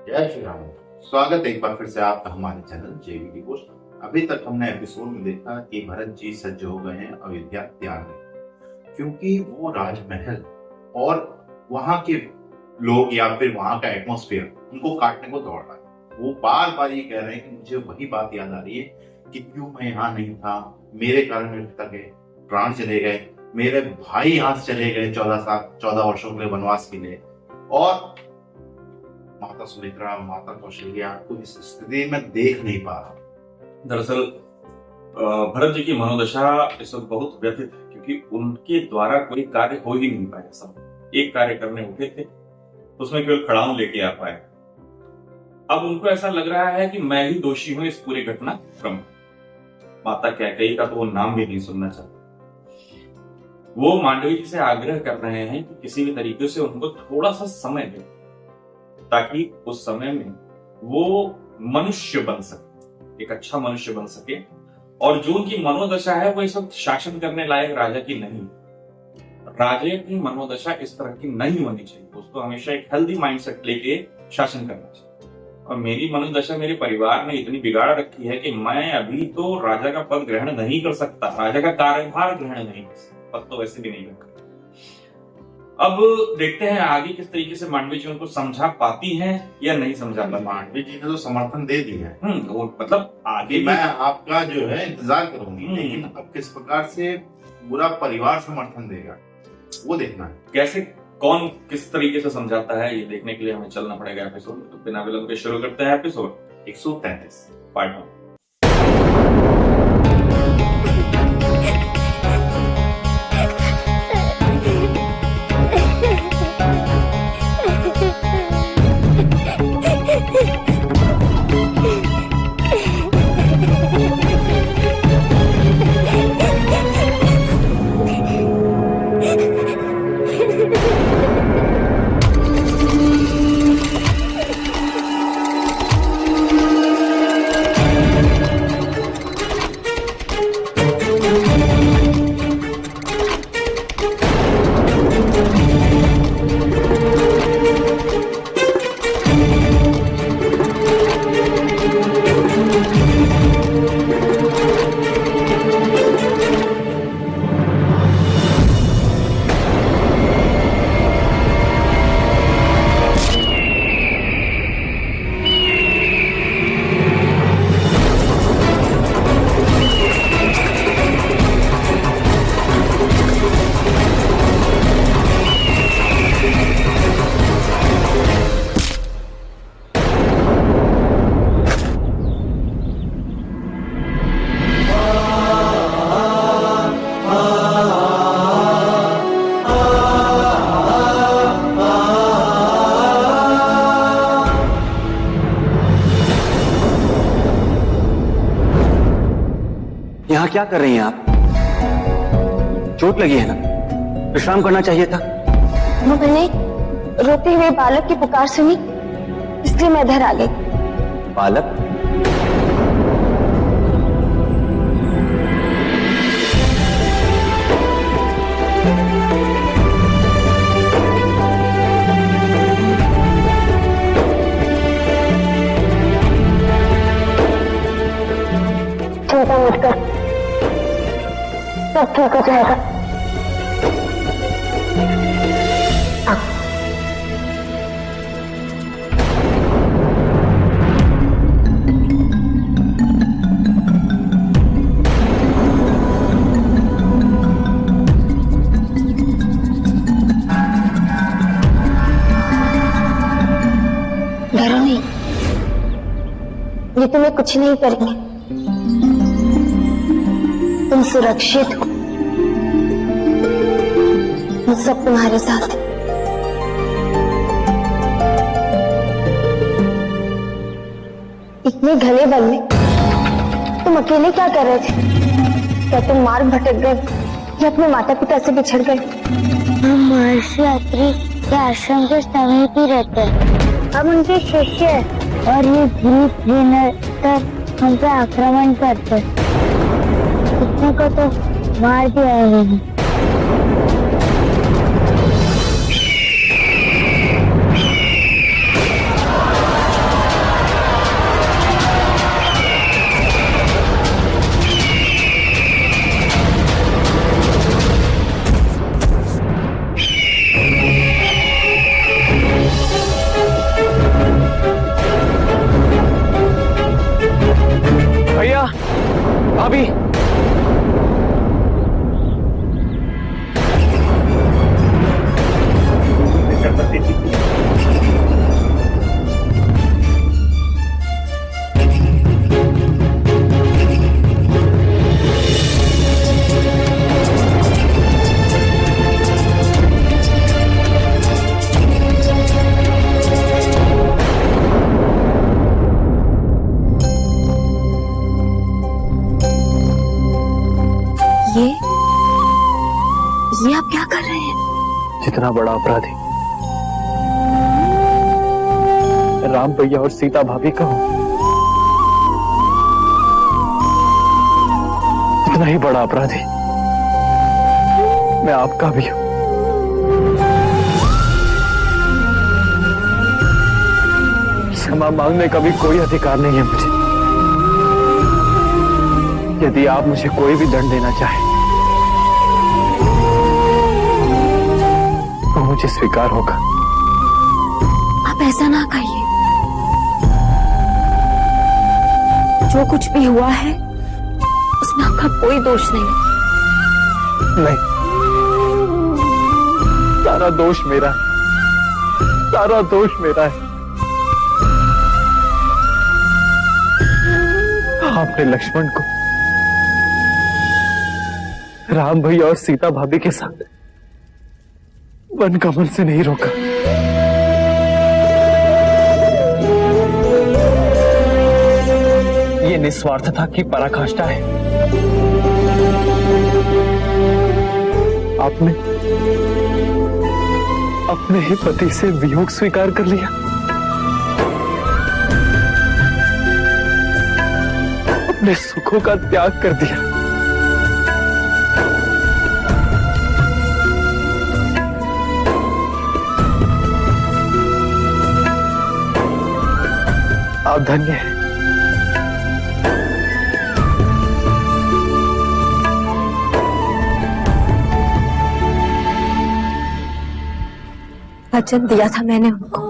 जय श्री राम। स्वागत है एक बार फिर से आपका हमारे चैनल जेवीडी पोस्ट। अभी तक हमने एपिसोड में देखा कि भरत जी सज्ज हो गए हैं अयोध्या त्याग में, क्योंकि वो राजमहल और वहां के लोग या फिर वहां का एटमॉस्फेयर उनको काटने को दौड़ रहा है। वो बार बार ये कह रहे हैं कि मुझे वही बात याद आ रही है कि क्यों मैं यहाँ नहीं था, मेरे कारण मेरे पिता के प्राण चले गए, मेरे भाई यहाँ से चले गए 14 वर्षों के लिए वनवास के लिए, और माता सुमित्रा, माता कौशल्या को इस स्थिति में देख नहीं पा रहा। दरअसल भरत जी की मनोदशा इस वक्त बहुत व्यथित है, क्योंकि उनके द्वारा कोई कार्य हो ही नहीं पाया। सब एक कार्य करने उठे थे, उसमें केवल खड़ाऊं लेके आ पाए। अब उनको ऐसा लग रहा है कि मैं ही दोषी हूं इस पूरे घटनाक्रम में। माता कैकेयी का तो वो नाम भी नहीं सुनना चाहते। वो मांडवी जी से आग्रह कर रहे हैं कि किसी भी तरीके से उनको थोड़ा सा समय दें, ताकि उस समय में वो मनुष्य बन सके, एक अच्छा मनुष्य बन सके। और जो उनकी मनोदशा है वो इस वक्त शासन करने लायक राजा की नहीं। राजा की मनोदशा इस तरह की नहीं होनी चाहिए। उसको हमेशा एक हेल्दी माइंडसेट लेके शासन करना चाहिए। और मेरी मनोदशा मेरे परिवार ने इतनी बिगाड़ रखी है कि मैं अभी तो राजा का पद ग्रहण नहीं कर सकता, राजा का कार्यभार ग्रहण नहीं कर सकता, पद तो वैसे भी नहीं कर। अब देखते हैं आगे किस तरीके से मांडवी जी उनको समझा पाती हैं या नहीं समझा पाती। मांडवी जी ने तो समर्थन दे दिया है। वो मतलब आगे मैं आपका जो है इंतजार करूंगी, लेकिन अब किस प्रकार से पूरा परिवार समर्थन देगा वो देखना है। कैसे कौन किस तरीके से समझाता है ये देखने के लिए हमें चलना पड़ेगा एपिसोड में। तो बिना विलंब के शुरू करते हैं एपिसोड 133 पार्ट 1। यहाँ क्या कर रही हैं आप? चोट लगी है ना, विश्राम करना चाहिए था। मैंने रोते हुए बालक की पुकार सुनी, इसलिए मैं इधर आ गई। बालक? चिंता मत कर, सब ठीक हो जाएगा। डरो नहीं, ये तुम्हें कुछ नहीं करेंगे। तुम सुरक्षित हो, हम सब तुम्हारे साथ हैं। इतने घने वन में तुम अकेले क्या कर रहे थे? क्या तुम मार्ग भटक गए या अपने माता पिता से बिछड़ गए? हम महर्षि अत्रि के आश्रम के समीप ही रहते हैं। हम उनके शिष्य हैं और ये भूत निरंतर हम पे आक्रमण करते, कितने को तो मार दिया है। इतना बड़ा अपराधी राम भैया और सीता भाभी का हूं, इतना ही बड़ा अपराधी मैं आपका भी हूं। क्षमा मांगने का भी कोई अधिकार नहीं है मुझे। यदि आप मुझे कोई भी दंड देना चाहें तो मुझे स्वीकार होगा। आप ऐसा ना कहिए। जो कुछ भी हुआ है उसमें आपका कोई दोष नहीं। नहीं, सारा दोष मेरा है, सारा दोष मेरा है। आपने लक्ष्मण को राम भैया और सीता भाभी के साथ वन कमल से नहीं रोका। ये निस्वार्थता की पराकाष्ठा है। आपने अपने ही पति से वियोग स्वीकार कर लिया। अपने सुखों का त्याग कर दिया। आप धन्य हैं। वचन दिया था मैंने उनको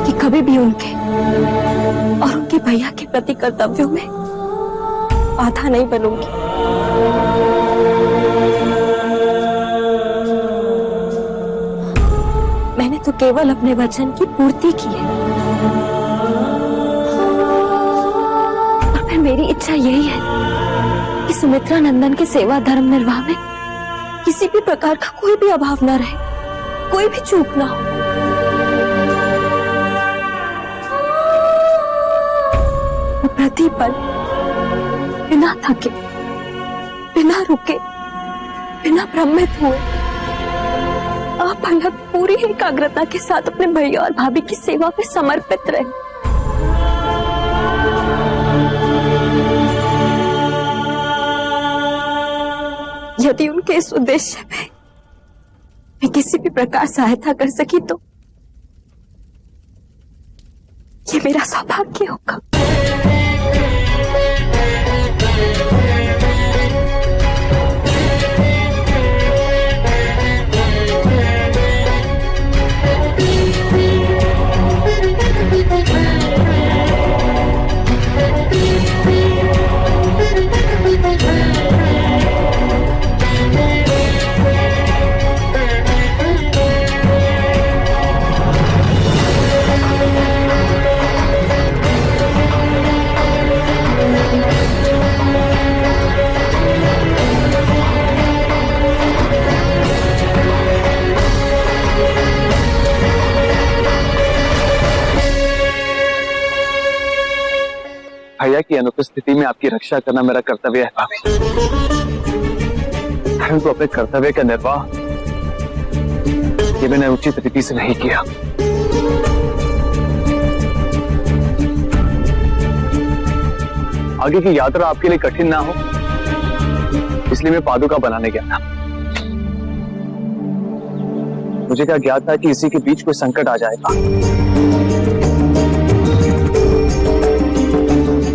कि कभी भी उनके और उनके भैया के प्रति कर्तव्यों में बाधा नहीं बनूंगी। मैंने तो केवल अपने वचन की पूर्ति की है और फिर मेरी इच्छा यही है कि सुमित्रा नंदन के सेवा धर्म निर्वाह में किसी भी प्रकार का कोई भी अभाव न रहे, कोई भी चूक ना हो। वो प्रतिपल बिना थके, बिना रुके, बिना भ्रमित हुए आप अलग पूरी एकाग्रता के साथ अपने भैया और भाभी की सेवा में समर्पित रहे। यदि उनके इस उद्देश्य में मैं किसी भी प्रकार सहायता कर सकी तो ये मेरा सौभाग्य होगा। भैया की अनुपस्थिति में आपकी रक्षा करना मेरा कर्तव्य है भाभी। तो अपने कर्तव्य का निर्वाह ये मैंने उचित रीति से नहीं किया। आगे की यात्रा आपके लिए कठिन ना हो इसलिए मैं पादुका बनाने गया था। मुझे क्या ज्ञात था कि इसी के बीच कोई संकट आ जाएगा।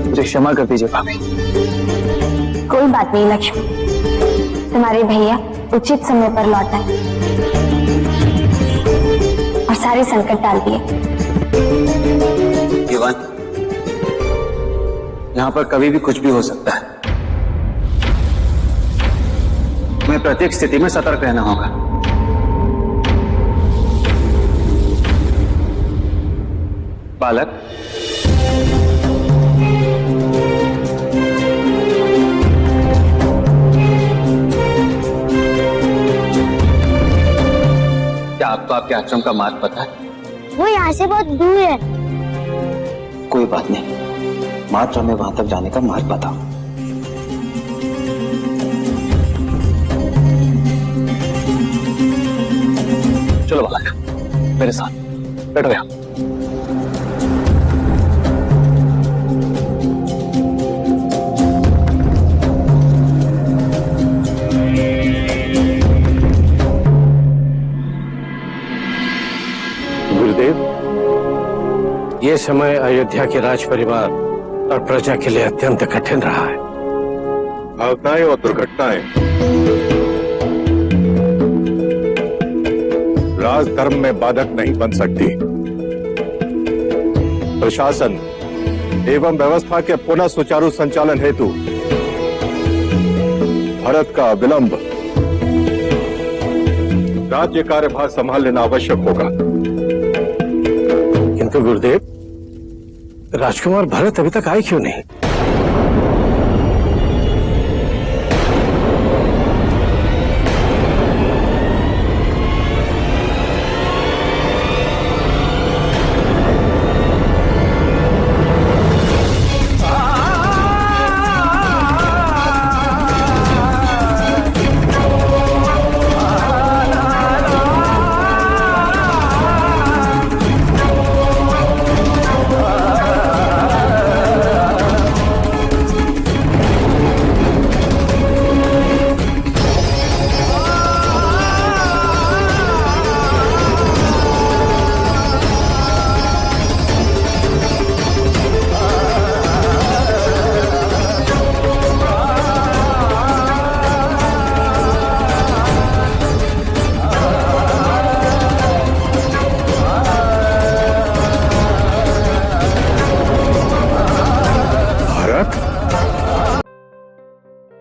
मुझे क्षमा कर दीजिए भाभी। कोई बात नहीं लक्ष्मण, तुम्हारे भैया उचित समय पर लौट आए और सारे संकट टाल दिए। इवान, यहाँ पर कभी भी कुछ भी हो सकता है। मैं प्रत्येक स्थिति में सतर्क रहना होगा। बालक, क्या आपको आपके आश्रम का मार्ग पता है? वो यहाँ से बहुत दूर है। कोई बात नहीं, मात्र हमें वहां तक जाने का मार्ग बताओ। चलो बालक, मेरे साथ बैठो यहाँ। गुरुदेव, ये समय अयोध्या के राज परिवार और प्रजा के लिए अत्यंत कठिन रहा है। घटनाएं और दुर्घटनाएं राजधर्म में बाधक नहीं बन सकती। प्रशासन एवं व्यवस्था के पुनः सुचारू संचालन हेतु भरत का विलंब राज्य कार्यभार संभाल लेना आवश्यक होगा। किंतु गुरुदेव, राजकुमार भरत अभी तक आए क्यों नहीं?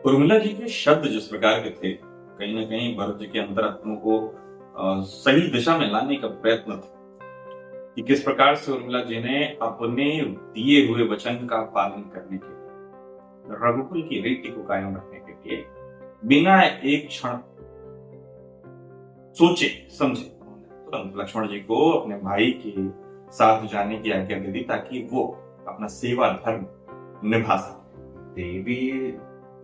उर्मिला जी के शब्द जिस प्रकार के थे, कहीं ना कहीं भरत जी के अंतरात्मा को सही दिशा में लाने का प्रयत्न था कि किस प्रकार से उर्मिला जी ने अपने दिए हुए वचन का पालन करने के लिए, रघुकुल की रीति को कायम रखने के लिए बिना एक क्षण सोचे समझे तुरंत लक्ष्मण जी को अपने भाई के साथ जाने की आज्ञा दे दी ताकि वो अपना सेवा धर्म निभा सके। देवी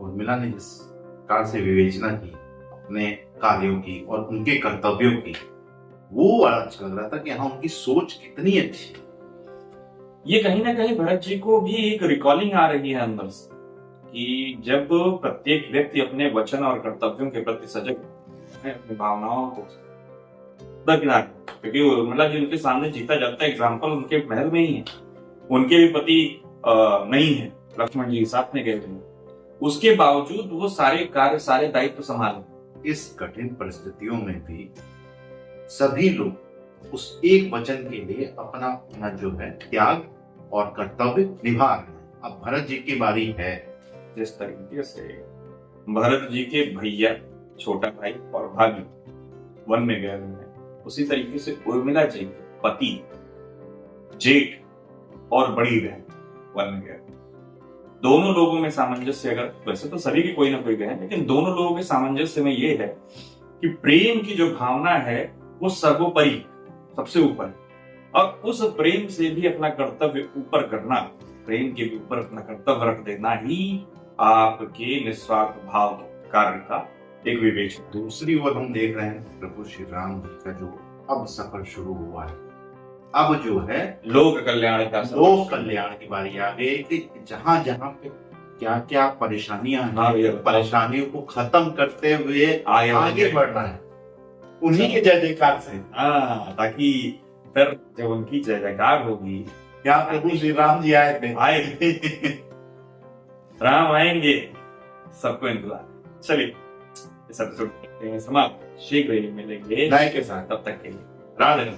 उर्मिला ने जिस प्रकार से विवेचना की अपने कार्यों की और उनके कर्तव्यों की, वो बड़ा अच्छा लग रहा था कि हाँ, उनकी सोच कितनी अच्छी। ये कहीं ना कहीं भरत जी को भी एक रिकॉलिंग आ रही है अंदर से कि जब प्रत्येक व्यक्ति अपने वचन और कर्तव्यों के प्रति सजग है, अपनी भावनाओं को दरकिनार, क्योंकि उर्मिला जी उनके सामने जीता जाता एग्जाम्पल उनके महल में ही है, उनके भी पति नहीं है, लक्ष्मण जी साथ में गए थे, उसके बावजूद वो सारे कार्य सारे दायित्व संभाले। इस कठिन परिस्थितियों में भी सभी लोग उस एक वचन के लिए अपना अपना जो है त्याग और कर्तव्य निभा रहे हैं। अब भरत जी की बारी है। जिस तरीके से भरत जी के भैया, छोटा भाई और भाभी वन में गए हुए हैं, उसी तरीके से उर्मिला जी के पति, जेठ और बड़ी बहन वन में गए। दोनों लोगों में सामंजस्य, अगर वैसे तो सभी के कोई ना कोई गए, लेकिन दोनों लोगों के सामंजस्य में ये है कि प्रेम की जो भावना है वो सर्वोपरि, सबसे ऊपर, और उस प्रेम से भी अपना कर्तव्य ऊपर करना, प्रेम के भी ऊपर अपना कर्तव्य रख देना ही आपके निस्वार्थ भाव कार्य का एक विवेचन। दूसरी ओर हम देख रहे हैं प्रभु श्री राम जी का जो अब सफर शुरू हुआ है, अब जो है लोक कल्याण का, लोक कल्याण की बारी आ गई कि जहां जहां पे क्या क्या परेशानियां हैं, परेशानियों को खत्म करते हुए आगे बढ़ना है उन्हीं के जय जयकार से। ताकि फिर जब उनकी जय जयकार होगी, क्या प्रभु श्री राम जी आए थे, राम आएंगे, सबको इंतजार। चलिए इस एपिसोड समाप्त, शीघ्र ही मिलेंगे नए के साथ, तब तक के लिए राधे।